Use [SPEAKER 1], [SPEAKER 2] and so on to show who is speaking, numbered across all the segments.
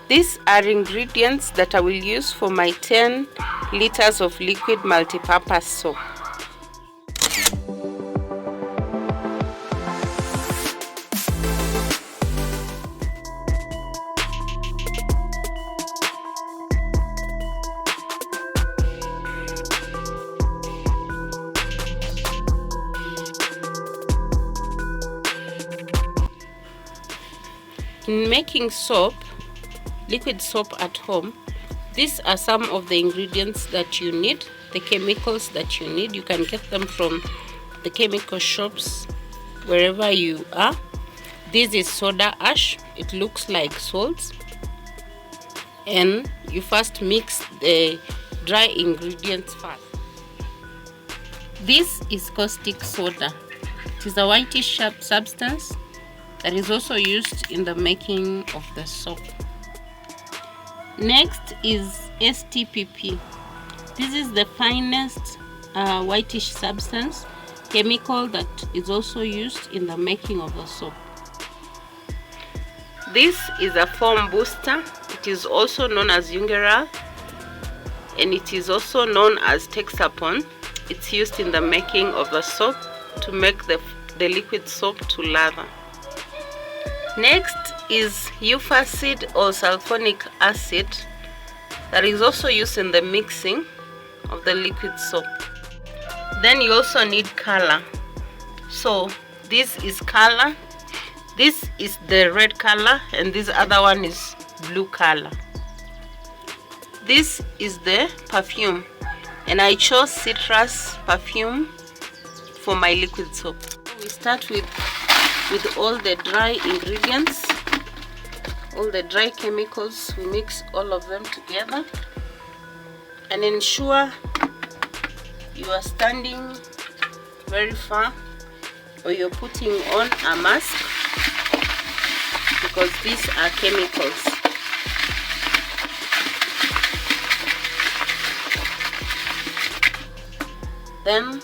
[SPEAKER 1] These are ingredients that I will use for my 10 liters of liquid multi-purpose soap. In making soap, liquid soap at home, these are some of the ingredients that you need, the chemicals that you need. You can get them from the chemical shops wherever you are. This is soda ash. It looks like salt. And you first mix the dry ingredients first. This is caustic soda. It is a whitish substance that is also used in the making of the soap. Next is STPP. This is the finest whitish substance chemical that is also used in the making of the soap. This is a foam booster. It is also known as Ungeral, and it is also known as texapon. It's used in the making of the soap to make the liquid soap to lather. Next is Ufacid or sulphonic acid that is also used in the mixing of the liquid soap. Then you also need color. So this is color. This is the red color, and this other one is blue color. This is the perfume, and I chose citrus perfume for my liquid soap. We start with all the dry ingredients, all the dry chemicals. We mix all of them together and ensure you are standing very far, or you're putting on a mask, because these are chemicals. Then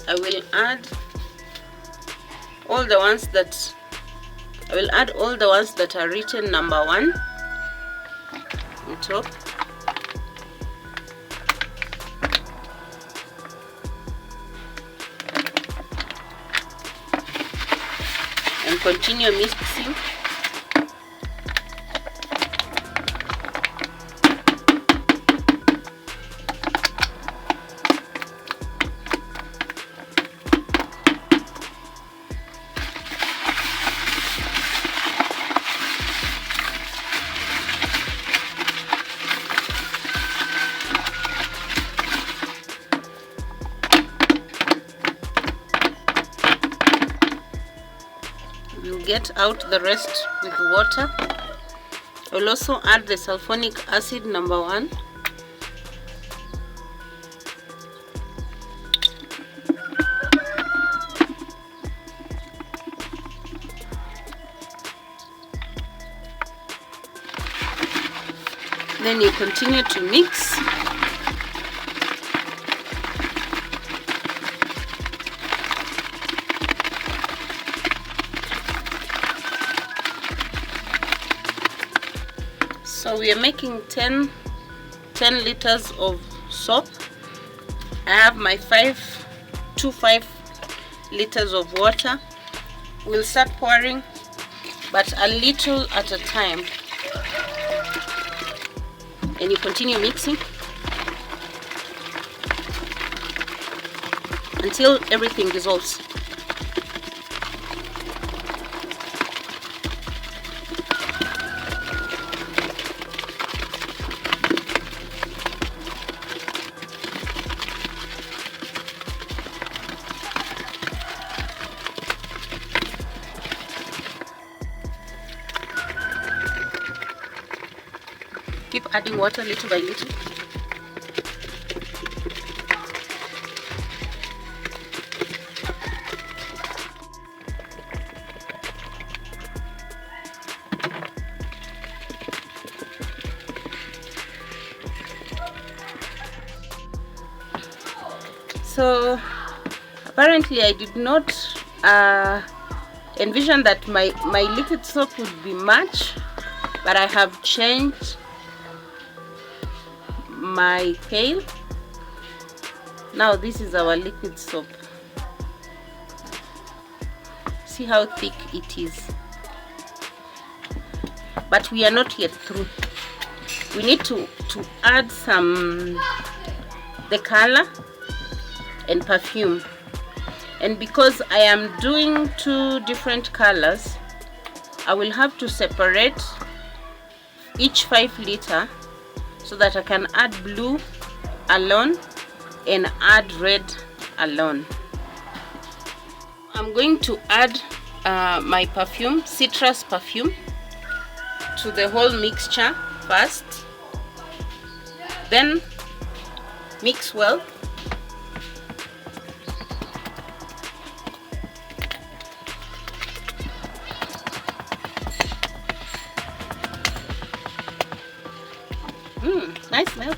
[SPEAKER 1] I will add all the ones that are written number 1 on top. And continue mixing. We'll get out the rest with water. I'll also add the sulphonic acid number 1. Then you continue to mix. So we are making 10 liters of soap. I have my 5 liters of water. We'll start pouring, but a little at a time. And you continue mixing until everything dissolves. Keep adding water little by little. So apparently I did not envision that my liquid soap would be much but I have changed my pail. Now this is our liquid soap. See how thick it is. But we are not yet through. We need to add the color and perfume. And because I am doing 2 different colors, I will have to separate each 5 liter so that I can add blue alone and add red alone. I'm going to add my perfume, citrus perfume, to the whole mixture first, then mix well. Nice smell.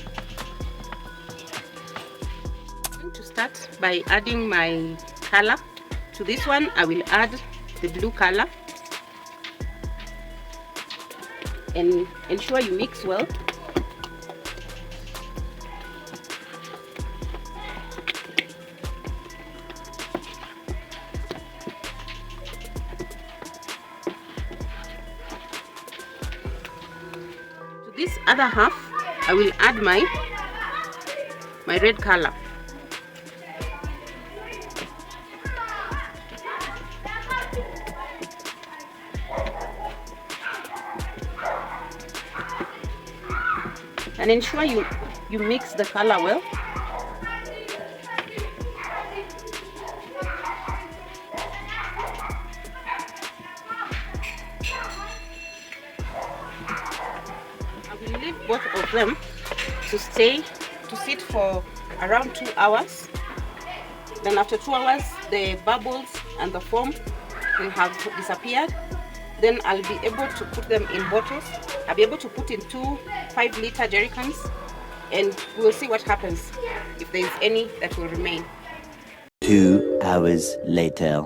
[SPEAKER 1] I'm going to start by adding my color. To this one I will add the blue color and ensure you mix well. To this other half I will add my red color. And ensure you mix the color well. I will leave both of them to sit for around 2 hours. Then after 2 hours the bubbles and the foam will have disappeared. Then I'll be able to put them in bottles. I'll be able to put in 2 5-liter jerry cans, and we'll see what happens, if there is any that will remain.
[SPEAKER 2] 2 hours later.